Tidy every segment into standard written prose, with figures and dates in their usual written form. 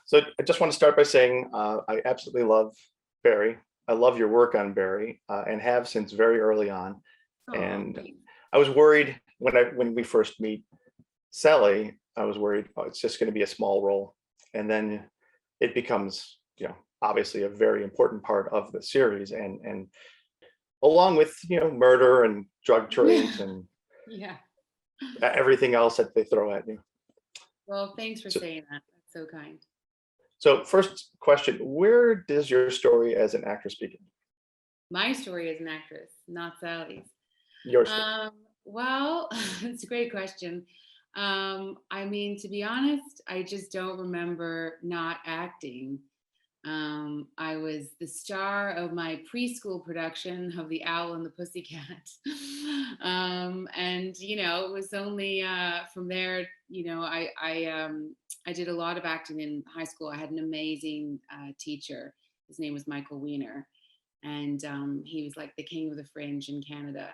So I just want to start by saying I absolutely love Barry. I love your work on Barry and have since very early on. Oh, And thanks. I was worried when we first meet Sally. I was worried, oh, it's just going to be a small role, and then it becomes, obviously a very important part of the series, and along with murder and drug Yeah. trades and Yeah. everything else that they throw at you. Well, thanks for So, saying that. That's so kind. so first question: where does your story as an actress begin? My story as an actress, not Sally's. Your story. Um, well, it's a great question. I mean, to be honest, I just don't remember not acting. I was the star of my preschool production of The Owl and the Pussycat. And it was only from there, I did a lot of acting in high school. I had an amazing teacher. His name was Michael Weiner, and he was like the king of the fringe in Canada.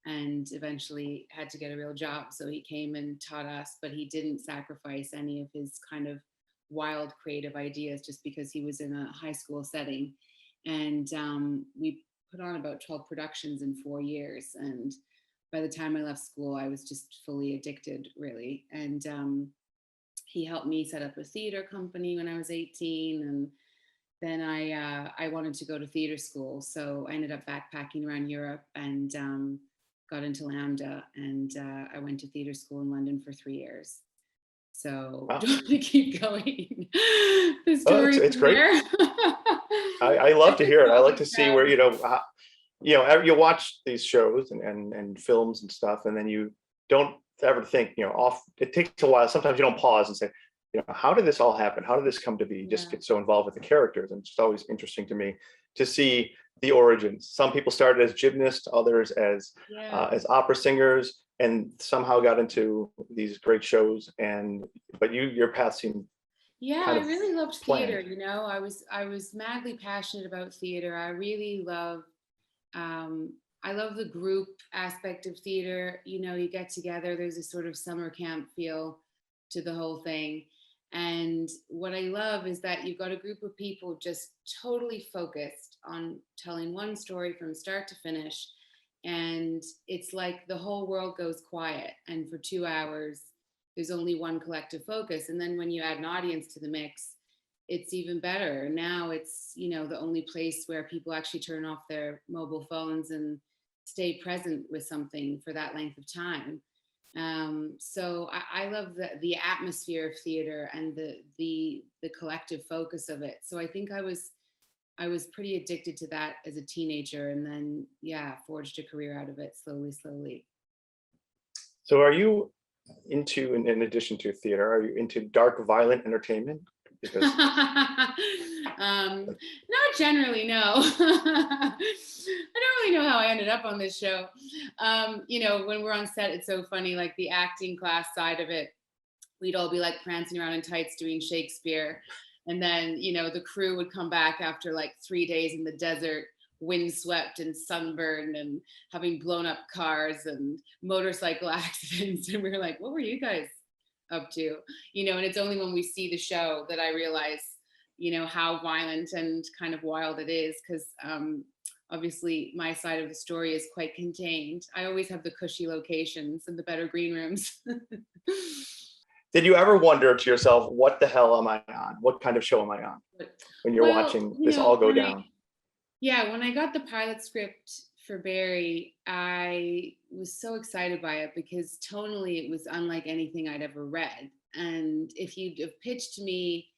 And eventually had to get a real job, so he came and taught us. But he didn't sacrifice any of his kind of wild creative ideas just because he was in a high school setting. And we put on about 12 productions in 4 years. And by the time I left school, I was just fully addicted, really. And he helped me set up a theater company when I was 18. And then I wanted to go to theater school. So I ended up backpacking around Europe and got into Lambda. And I went to theater school in London for 3 years. So do Wow. you want me to keep going? The Oh, story it's from great. there. I I love to could hear it. I like probably to see grab. where you watch these shows and films and stuff, and then you don't ever think, off. It takes a while. Sometimes you don't pause and say, how did this all happen? How did this come to be? You just Yeah, get so involved with the characters, and it's just always interesting to me to see the origins. Some people started as gymnasts, others yeah, as opera singers, and somehow got into these great shows. But your path seemed yeah. kind I of really loved theater. planned. I was madly passionate about theater. Um, I love the group aspect of theater. You get together. There's a sort of summer camp feel to the whole thing. And what I love is that you've got a group of people just totally focused on telling one story from start to finish. And it's like the whole world goes quiet. And for 2 hours, there's only one collective focus. And then when you add an audience to the mix, it's even better. Now it's, the only place where people actually turn off their mobile phones and stay present with something for that length of time. So I love the atmosphere of theater and the collective focus of it. So I think I was pretty addicted to that as a teenager, and then yeah, forged a career out of it slowly, slowly. So are you into, in addition to theater, are you into dark, violent entertainment? Because Not generally, no. I don't really know how I ended up on this show. When we're on set, it's so funny, like the acting class side of it, we'd all be like prancing around in tights doing Shakespeare. And then, the crew would come back after like 3 days in the desert, windswept and sunburned and having blown up cars and motorcycle accidents. And we were like, what were you guys up to? And it's only when we see the show that I realize, how violent and kind of wild it is. Because obviously my side of the story is quite contained. I always have the cushy locations and the better green rooms. did you ever wonder to yourself, what the hell am I on? What kind of show am I on when you're Well, watching this all go down? when I got the pilot script for Barry, I was so excited by it because tonally it was unlike anything I'd ever read. And if you'd have pitched to me,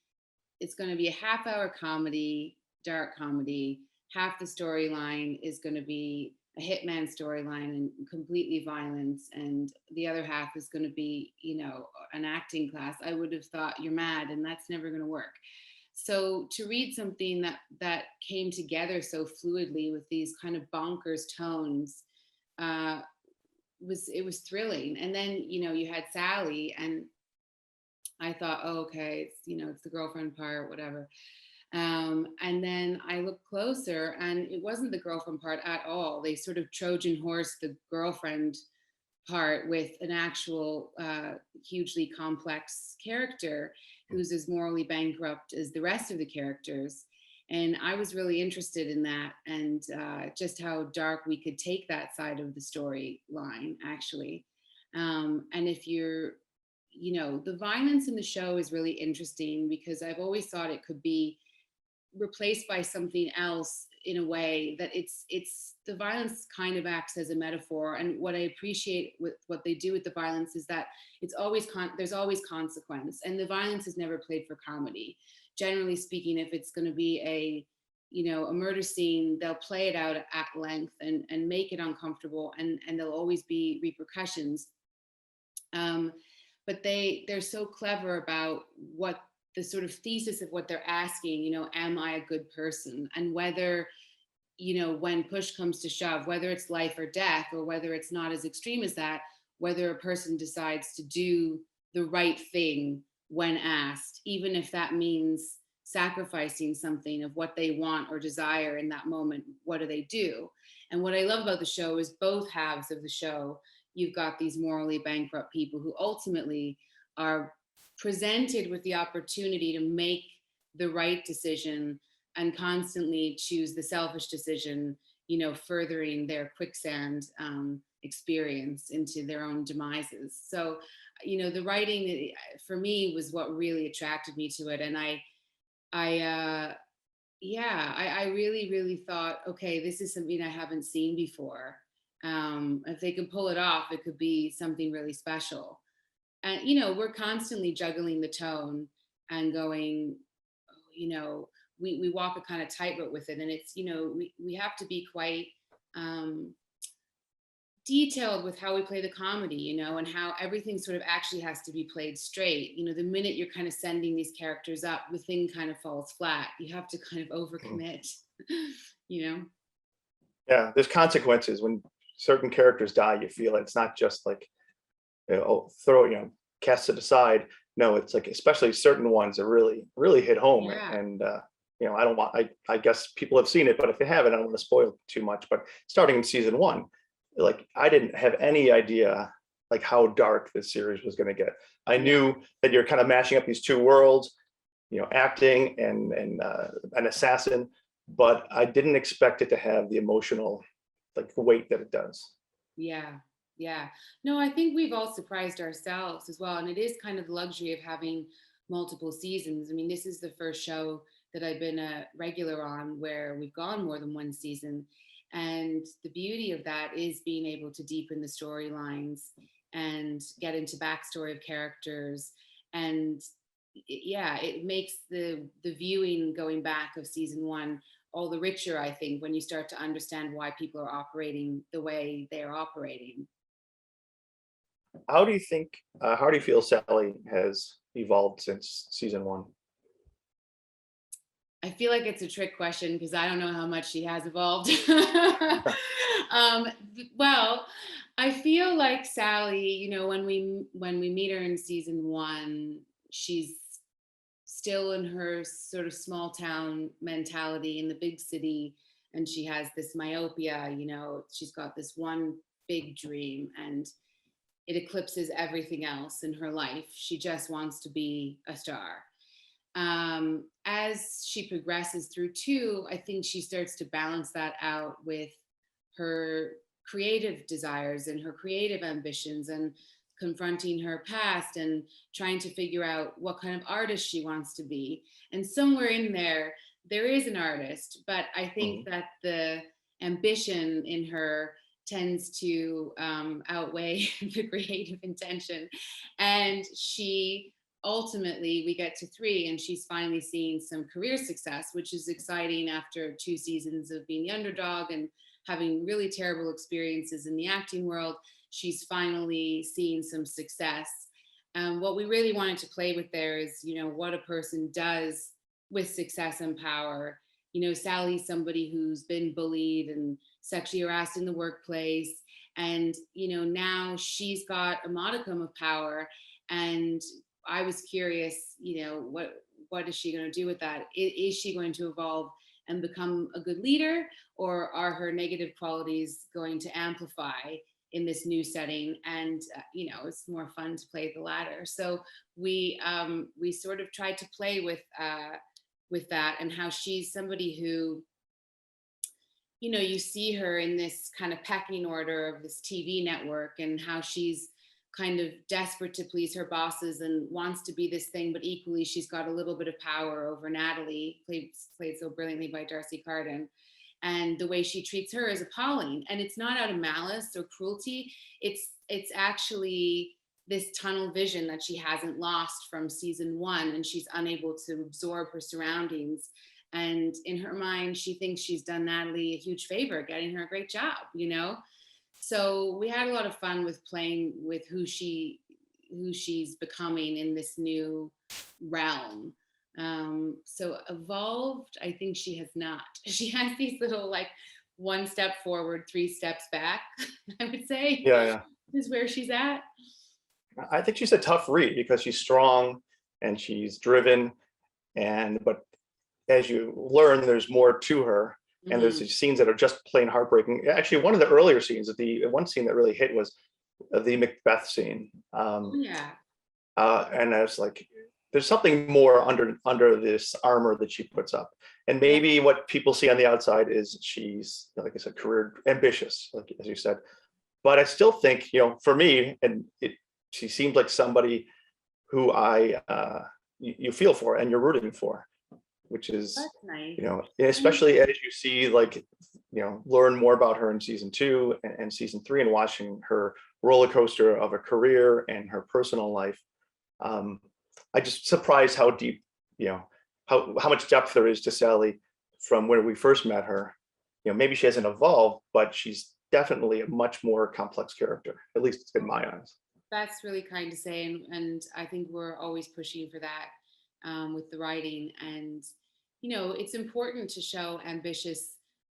it's going to be a half-hour comedy, dark comedy. Half the storyline is going to be a hitman storyline and completely violence, and the other half is going to be, an acting class. I would have thought you're mad, and that's never going to work. So to read something that came together so fluidly with these kind of bonkers tones, uh, was thrilling. And then you had Sally, and I thought, oh, okay, it's the girlfriend part, whatever. And then I looked closer, and it wasn't the girlfriend part at all. They sort of Trojan horse the girlfriend part with an actual hugely complex character who's as morally bankrupt as the rest of the characters. And I was really interested in that, and just how dark we could take that side of the storyline, actually. And if you're, the violence in the show is really interesting because I've always thought it could be replaced by something else in a way that it's the violence kind of acts as a metaphor. And what I appreciate with what they do with the violence is that it's always there's always consequence, and the violence is never played for comedy. Generally speaking, if it's going to be a murder scene, they'll play it out at length and make it uncomfortable, and there'll always be repercussions. But they're so clever about what the sort of thesis of what they're asking, am I a good person? And whether, when push comes to shove, whether it's life or death, or whether it's not as extreme as that, whether a person decides to do the right thing when asked, even if that means sacrificing something of what they want or desire in that moment, what do they do? And what I love about the show is both halves of the show. You've got these morally bankrupt people who ultimately are presented with the opportunity to make the right decision and constantly choose the selfish decision, furthering their quicksand experience into their own demises. So, the writing for me was what really attracted me to it. And I really, really thought, okay, this is something I haven't seen before. If they can pull it off, it could be something really special. And we're constantly juggling the tone and going, we walk a kind of tightrope with it, and it's we have to be quite detailed with how we play the comedy, and how everything sort of actually has to be played straight. The minute you're kind of sending these characters up, the thing kind of falls flat. You have to kind of overcommit. Yeah, there's consequences when certain characters die. You feel it. It's not just like, cast it aside. No, it's like, especially certain ones that really hit home. Yeah. And I don't want, I guess people have seen it, but if they haven't, I don't want to spoil too much. But starting in season 1, like, I didn't have any idea like how dark this series was going to get. I knew that you're kind of mashing up these two worlds, acting and an assassin, but I didn't expect it to have the emotional like weight that it does. Yeah. Yeah. No, I think we've all surprised ourselves as well. And it is kind of the luxury of having multiple seasons. I mean, this is the first show that I've been a regular on where we've gone more than one season. And the beauty of that is being able to deepen the storylines and get into backstory of characters. And it makes the viewing going back of season 1 all the richer, I think, when you start to understand why people are operating the way they're operating. How do you feel Sally has evolved since season 1? I feel like it's a trick question because I don't know how much she has evolved. um, well, I feel like Sally, when we meet her in season 1, she's still in her sort of small town mentality in the big city, and she has this myopia. She's got this one big dream, and it eclipses everything else in her life. She just wants to be a star. As she progresses through 2, I think she starts to balance that out with her creative desires and her creative ambitions, and confronting her past and trying to figure out what kind of artist she wants to be. And somewhere in there is an artist, but I think that the ambition in her tends to outweigh the creative intention. And she ultimately, we get to 3 and she's finally seeing some career success, which is exciting after 2 seasons of being the underdog and having really terrible experiences in the acting world. She's finally seeing some success. What we really wanted to play with there is, what a person does with success and power. Sally's somebody who's been bullied and sexually harassed in the workplace. And, now she's got a modicum of power. And I was curious, what is she going to do with that? Is she going to evolve and become a good leader, or are her negative qualities going to amplify in this new setting, and it's more fun to play the latter. So we sort of tried to play with that, and how she's somebody who, you see her in this kind of pecking order of this TV network, and how she's kind of desperate to please her bosses and wants to be this thing, but equally she's got a little bit of power over Natalie, played so brilliantly by Darcy Carden. And the way she treats her is appalling. And it's not out of malice or cruelty. It's actually this tunnel vision that she hasn't lost from season one, and she's unable to absorb her surroundings. And in her mind, she thinks she's done Natalie a huge favor, getting her a great job. So we had a lot of fun with playing with who she's becoming in this new realm. So evolved, I think she has not. She has these little, like, one step forward, three steps back, I would say, Yeah, is where she's at. yeah. I think she's a tough read because she's strong and she's driven, but as you learn, there's more to her. And there's Mhm. these scenes that are just plain heartbreaking. Actually, one of the earlier scenes, the one scene that really hit was the Macbeth scene. Yeah. And I was like, there's something more under this armor that she puts up. And Yeah. maybe what people see on the outside is she's, like I said, career ambitious, like as you said. But I still think, for me, she seems like somebody who you feel for and you're rooting for, which is, That's nice. especially as you see, like, learn more about her in season 2 and season 3, and watching her roller coaster of a career and her personal life. I just surprised how deep, how much depth there is to Sally from where we first met her. Maybe she hasn't evolved, but she's definitely a much more complex character, at least in my eyes. That's really kind to say, and I think we're always pushing for that with the writing. And it's important to show ambitious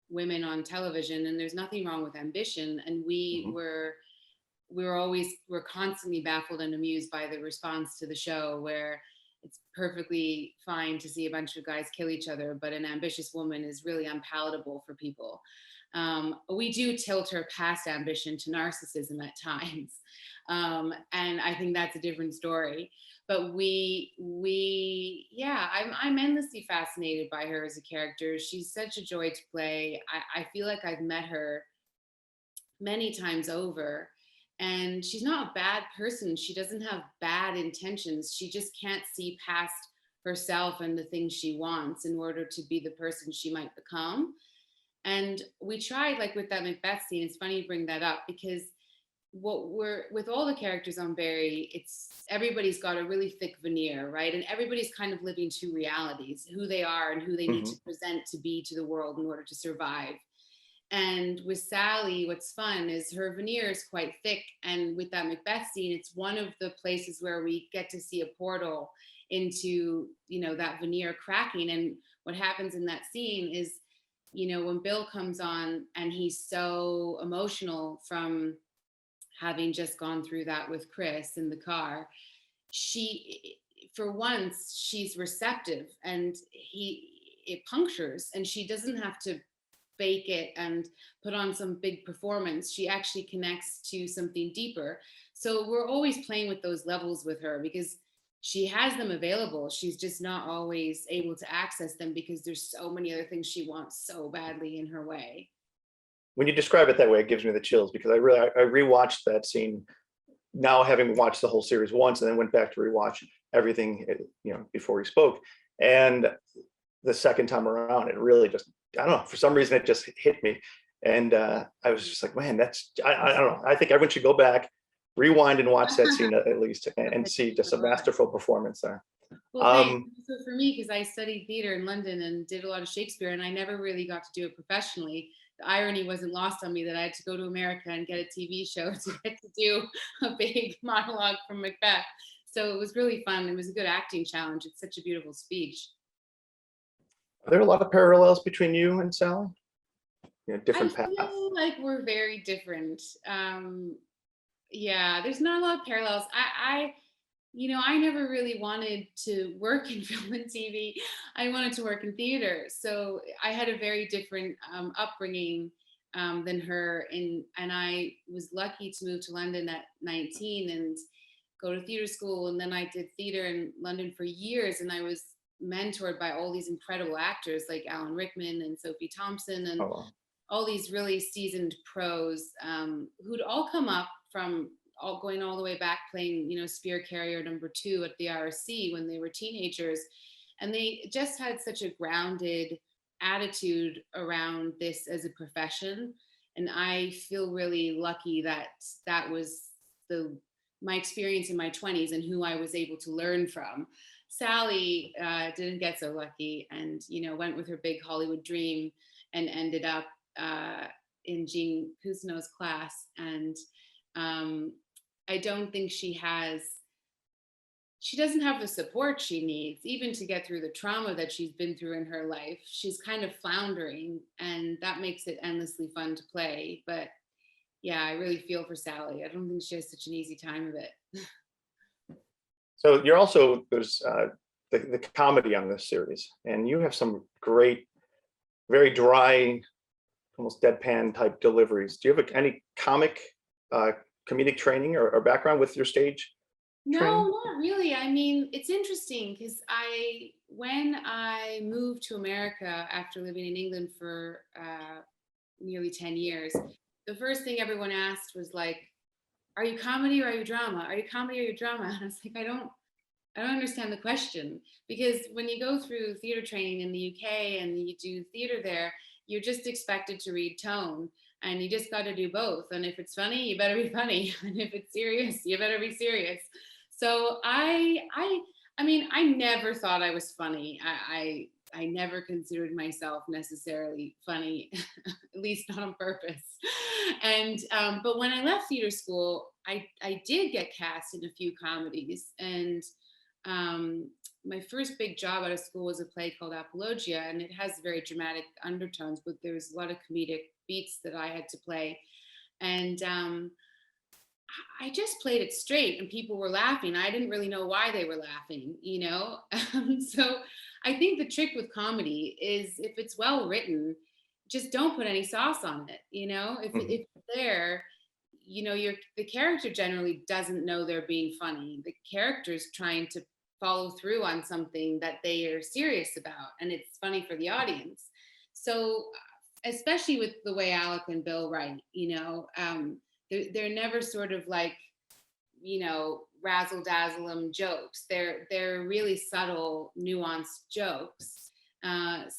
women on television, and there's nothing wrong with ambition. And Mhm. we're constantly baffled and amused by the response to the show, where it's perfectly fine to see a bunch of guys kill each other, but an ambitious woman is really unpalatable for people. We do tilt her past ambition to narcissism at times, and I think that's a different story. But yeah, I'm endlessly fascinated by her as a character. She's such a joy to play. I feel like I've met her many times over, and she's not a bad person. She doesn't have bad intentions. She just can't see past herself and the things she wants in order to be the person she might become. And we tried, like with that Macbeth scene, it's funny you bring that up, because what we're with all the characters on Barry, it's everybody's got a really thick veneer, right? And everybody's kind of living two realities, who they are and who they need to Mhm. present to be to the world in order to survive. And with Sally, what's fun is her veneer is quite thick. And with that Macbeth scene, it's one of the places where we get to see a portal into, that veneer cracking. And what happens in that scene is, when Bill comes on and he's so emotional from having just gone through that with Chris in the car, for once, she's receptive, and it punctures, and she doesn't have to fake it and put on some big performance. She actually connects to something deeper. So we're always playing with those levels with her, because she has them available. She's just not always able to access them because there's so many other things she wants so badly in her way. When you describe it that way, it gives me the chills because I rewatched that scene now, having watched the whole series once, and then went back to rewatch everything, before we spoke. And the second time around, it really just, I don't know, for some reason, it just hit me. And I was just like, man, I don't know. I think everyone should go back, rewind and watch that scene at least, and see just a masterful performance there. Well, thanks. Um, So for me, because I studied theater in London and did a lot of Shakespeare, and I never really got to do it professionally. The irony wasn't lost on me that I had to go to America and get a TV show to get to do a big monologue from Macbeth. So it was really fun. It was a good acting challenge. It's such a beautiful speech. are there a lot of parallels between you and Sally? I Different path. feel like we're very different. Yeah, there's not a lot of parallels. I never really wanted to work in film and TV. I wanted to work in theater. So I had a very different upbringing. than her. And I was lucky to move to London at 19 and go to theater school. And then I did theater in London for years. And I was mentored by all these incredible actors like Alan Rickman and Sophie Thompson and Oh, wow. all these really seasoned pros who'd all come up from going all the way back playing, Spear Carrier #2 at the RSC when they were teenagers. And they just had such a grounded attitude around this as a profession. And I feel really lucky that that was my experience in my 20s and who I was able to learn from. Sally didn't get so lucky and, went with her big Hollywood dream and ended up in Jean Cousineau's class. And I don't think she doesn't have the support she needs, even to get through the trauma that she's been through in her life. She's kind of floundering, and that makes it endlessly fun to play. But yeah, I really feel for Sally. I don't think she has such an easy time of it. So you're also, there's the comedy on this series, and you have some great, very dry, almost deadpan type deliveries. Do you have any comedic training or background with your stage training? No, not really. I mean, it's interesting because when I moved to America after living in England for nearly 10 years, the first thing everyone asked was like, are you comedy or are you drama? Are you comedy or are you drama? And I was like, I don't understand the question, because when you go through theater training in the UK and you do theater there, you're just expected to read tone, and you just got to do both. And if it's funny, you better be funny, and if it's serious, you better be serious. So I mean, I never thought I was funny. I never considered myself necessarily funny, at least not on purpose. And but when I left theater school, I did get cast in a few comedies. And my first big job out of school was a play called Apologia, and it has very dramatic undertones, but there was a lot of comedic beats that I had to play. And I just played it straight and people were laughing. I didn't really know why they were laughing, So I think the trick with comedy is if it's well written, just don't put any sauce on it. If Mhm. it's there, the character generally doesn't know they're being funny. The character's trying to follow through on something that they are serious about, and it's funny for the audience. So, especially with the way Alec and Bill write, they're never sort of like, razzle dazzle them jokes. They're really subtle, nuanced jokes.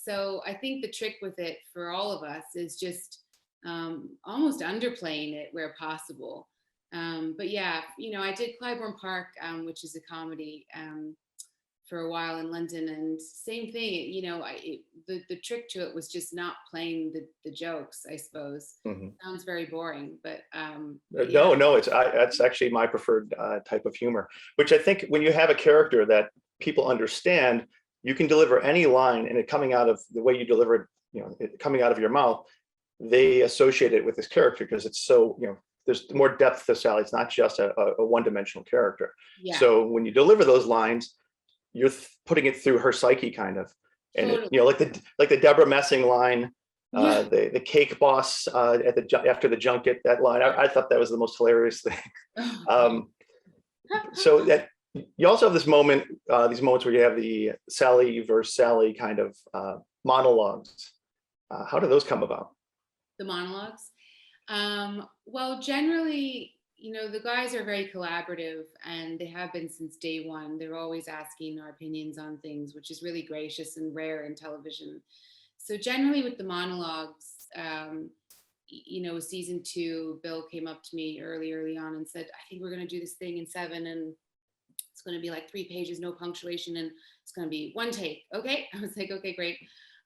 So I think the trick with it for all of us is just almost underplaying it where possible. But yeah, I did Clybourne Park, which is a comedy, for a while in London, and same thing. The trick to it was just not playing the jokes, I suppose. Mhm. Sounds very boring, but yeah. No, that's actually my preferred type of humor, which I think when you have a character that people understand, you can deliver any line, and it coming out of the way you deliver it, it coming out of your mouth, they associate it with this character because it's so, there's more depth to Sally. It's not just a one-dimensional character. Yeah, So when you deliver those lines, you're putting it through her psyche kind of, and totally. like the Deborah Messing line, Yeah. the cake boss after the junket, that line, I thought that was the most hilarious thing. So that you also have these moments where you have the Sally versus Sally kind of monologues. How do those come about? The monologues. Well, generally, the guys are very collaborative, and they have been since day one. They're always asking our opinions on things, which is really gracious and rare in television. So generally with the monologues, season 2, Bill came up to me early on and said, I think we're going to do this thing in 7, and it's going to be like 3 pages, no punctuation, and it's going to be 1 take. Okay. I was like, okay, great.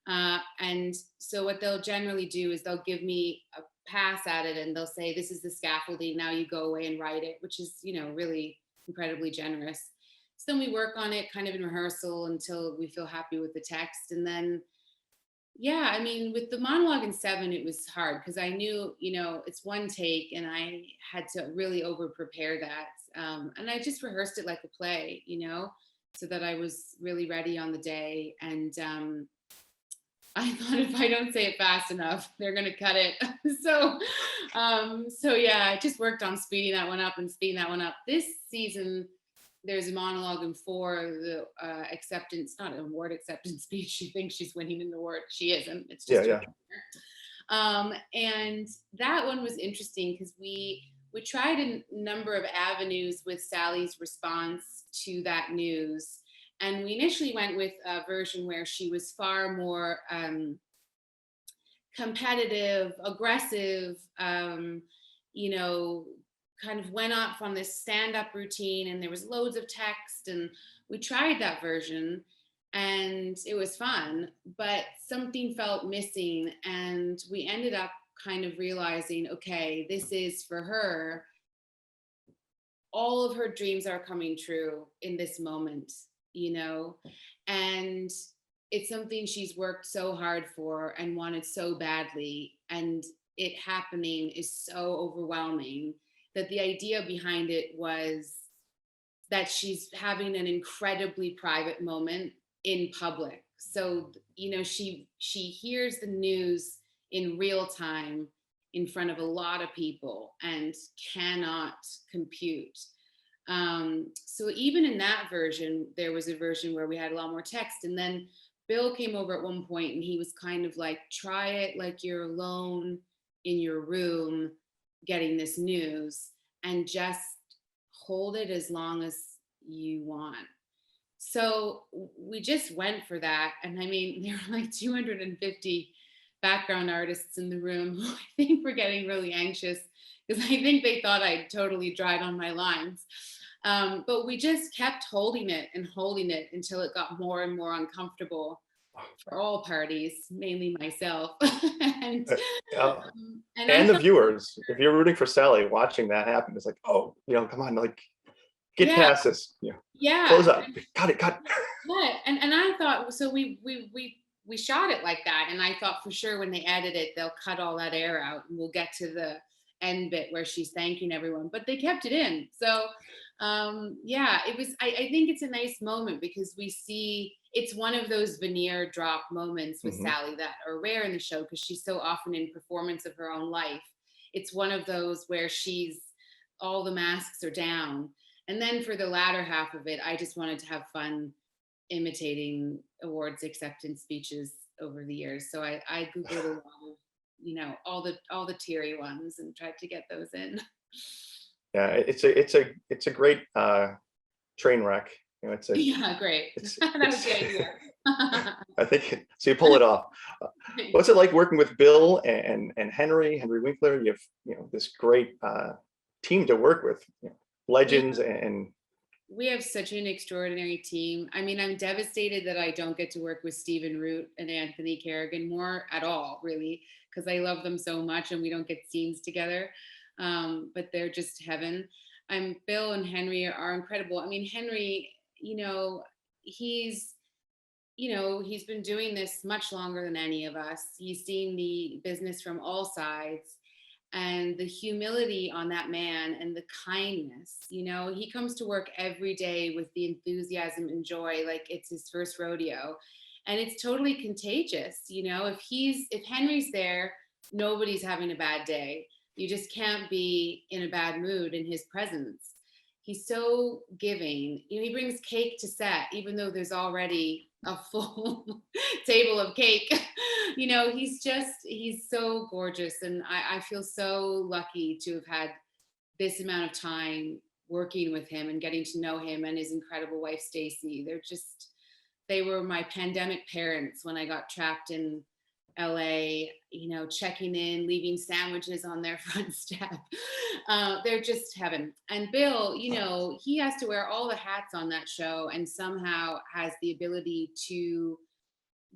And so what they'll generally do is they'll give me a pass at it, and they'll say, this is the scaffolding, now you go away and write it, which is, really incredibly generous. So then we work on it kind of in rehearsal until we feel happy with the text. And then, yeah, I mean, with the monologue in 7, it was hard because I knew, it's 1 take, and I had to really over prepare that. And I just rehearsed it like a play, so that I was really ready on the day. And I thought if I don't say it fast enough, they're gonna cut it. so, so yeah, I just worked on speeding that one up and speeding that one up. This season, there's a monologue in four, the acceptance, not an award acceptance speech. She thinks she's winning an award. She isn't. It's Yeah, just her. yeah. And that one was interesting because we tried a number of avenues with Sally's response to that news. And we initially went with a version where she was far more competitive, aggressive, you know, kind of went off on this stand-up routine, and there was loads of text, and we tried that version and it was fun, but something felt missing, and we ended up kind of realizing, okay, this is for her, all of her dreams are coming true in this moment, you know, and it's something she's worked so hard for and wanted so badly, and it happening is so overwhelming that the idea behind it was that she's having an incredibly private moment in public. So, you know, she hears the news in real time in front of a lot of people and cannot compute. So even in that version, there was a version where we had a lot more text. And then Bill came over at one point and he was kind of like, try it like you're alone in your room getting this news and just hold it as long as you want. So we just went for that. And I mean, there were like 250 background artists in the room who I think were getting really anxious because I think they thought I'd totally dried on my lines. But we just kept holding it and holding it until it got more and more uncomfortable for all parties, mainly myself. and, Uh, and I and the thought, viewers, if you're rooting for Sally, watching that happen, it's like, oh, come on, like, get yeah, past this. yeah. Close up. Cut it. Cut. Yeah, and I thought so. We shot it like that, and I thought for sure when they edit it, they'll cut all that air out, and we'll get to the end bit where she's thanking everyone. But they kept it in. So yeah, it was. I think it's a nice moment because we see it's one of those veneer drop moments with Mhm. Sally that are rare in the show because she's so often in performance of her own life. It's one of those where she's all the masks are down. And then for the latter half of it, I just wanted to have fun imitating awards acceptance speeches over the years. So I Googled a lot of, all the teary ones and tried to get those in. Yeah, it's a great train wreck. Yeah, great. It's That was it's the idea. I think so. You pull it off. What's it like working with Bill and Henry Winkler? You have this great team to work with, we legends and we have such an extraordinary team. I mean, I'm devastated that I don't get to work with Stephen Root and Anthony Kerrigan more at all, really, because I love them so much and we don't get scenes together. But they're just heaven. Bill and Henry are incredible. I mean, Henry, he's he's been doing this much longer than any of us. He's seen the business from all sides, and the humility on that man and the kindness. He comes to work every day with the enthusiasm and joy like it's his first rodeo, and it's totally contagious. If Henry's there, nobody's having a bad day. You just can't be in a bad mood in his presence. He's so giving. He brings cake to set even though there's already a full table of cake. He's so gorgeous, and I feel so lucky to have had this amount of time working with him and getting to know him and his incredible wife Stacy. They were my pandemic parents when I got trapped in LA, checking in, leaving sandwiches on their front step. They're just heaven. And Bill, he has to wear all the hats on that show and somehow has the ability to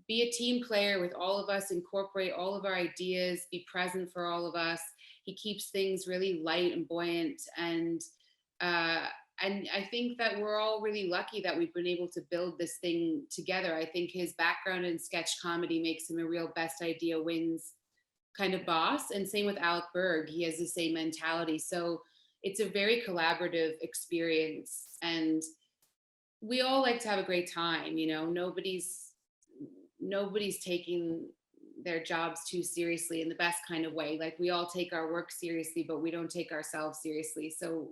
be a team player with all of us, incorporate all of our ideas, be present for all of us. He keeps things really light and buoyant. Uh, and I think that we're all really lucky that we've been able to build this thing together. I think his background in sketch comedy makes him a real best idea wins kind of boss. And same with Alec Berg. He has the same mentality. So it's a very collaborative experience. And we all like to have a great time. nobody's taking their jobs too seriously in the best kind of way. Like we all take our work seriously, but we don't take ourselves seriously. So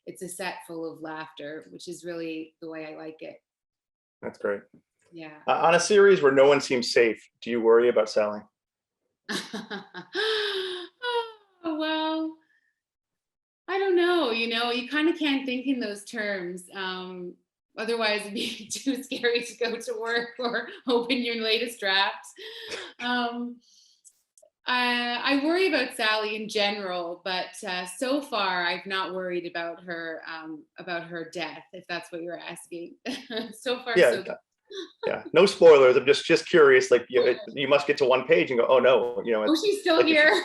it's a set full of laughter, which is really the way I like it. That's great. Yeah. On a series where no one seems safe, do you worry about Sally? Oh, well, I don't know. You kind of can't think in those terms. Otherwise, it'd be too scary to go to work or open your latest draft. Um, I worry about Sally in general, but so far I've not worried about her death, if that's what you're asking. So far, Yeah, so good. yeah. No spoilers. I'm just curious. Like you must get to one page and go, oh no, Oh, she's still like here.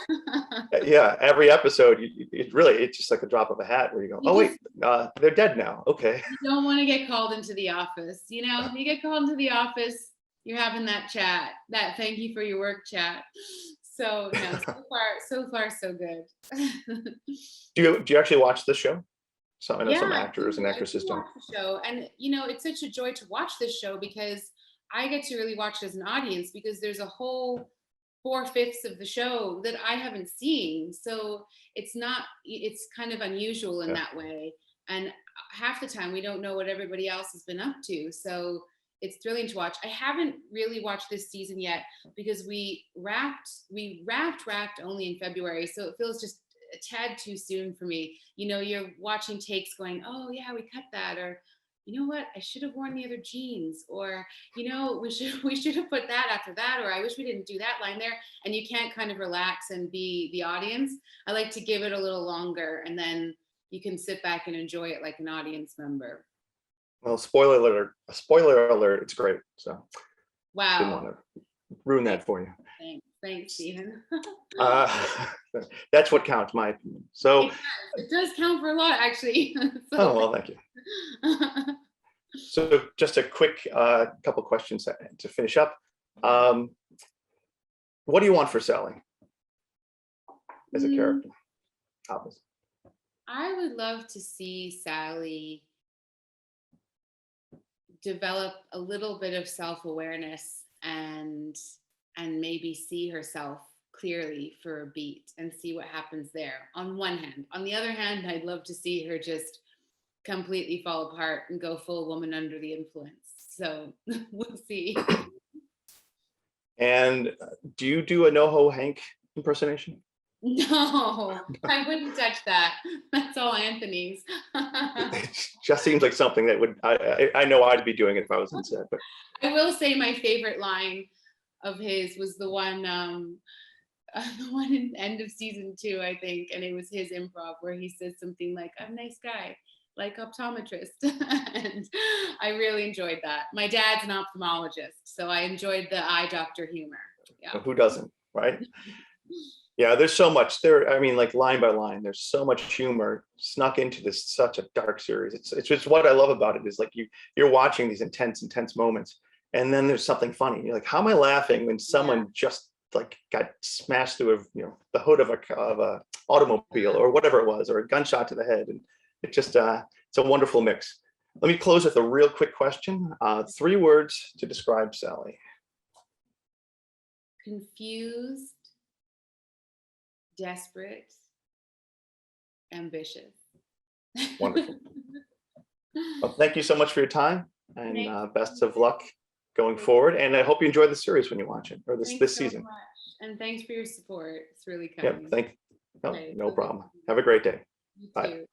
yeah. Every episode, it's just like a drop of a hat where you go, oh wait, they're dead now. Okay. You don't want to get called into the office. You get called into the office, you're having that chat, that thank you for your work chat. So no, so far, so good. Do you actually watch the show? So I know Yeah, some actors and I do actresses don't. watch the show, and it's such a joy to watch this show because I get to really watch it as an audience because there's a whole 4/5 of the show that I haven't seen. So it's kind of unusual in Yeah. that way. And half the time we don't know what everybody else has been up to. So it's thrilling to watch. I haven't really watched this season yet because we wrapped only in February. So it feels just a tad too soon for me. You're watching takes going, oh yeah, we cut that, or you know what, I should have worn the other jeans, or we should have put that after that, or I wish we didn't do that line there. And you can't kind of relax and be the audience. I like to give it a little longer, and then you can sit back and enjoy it like an audience member. Well, spoiler alert, it's great. So didn't want Wow. to ruin that for you. Thanks, Stephen. That's what counts, my opinion. So it does count for a lot, actually. oh well, thank you. So just a quick couple questions to finish up. What do you want for Sally as a character? Obviously. I would love to see Sally develop a little bit of self-awareness and maybe see herself clearly for a beat and see what happens there on one hand. On the other hand, I'd love to see her just completely fall apart and go full woman under the influence. So we'll see. And do you do a NoHo Hank impersonation? No, I wouldn't touch that. That's all Anthony's. It just seems like something that would, I know I'd be doing it if I was on set. But I will say my favorite line of his was the one in end of season 2, I think, and it was his improv where he says something like, "I'm a nice guy, like optometrist," and I really enjoyed that. My dad's an ophthalmologist, so I enjoyed the eye doctor humor. Yeah. who doesn't, right? Yeah, there's so much there. I mean, like line by line, there's so much humor snuck into this such a dark series. It's just what I love about it is like you're watching these intense moments, and then there's something funny. You're like, how am I laughing when someone just like got smashed through the hood of a automobile or whatever it was, or a gunshot to the head, and it just it's a wonderful mix. Let me close with a real quick question. 3 words to describe Sally. Confused, desperate, ambitious. Wonderful. Well, thank you so much for your time, and best of luck going forward. And I hope you enjoy the series when you watch it, or this season. Much. And thanks for your support. It's really kind. Yep. No problem. Have a great day. You Bye. too.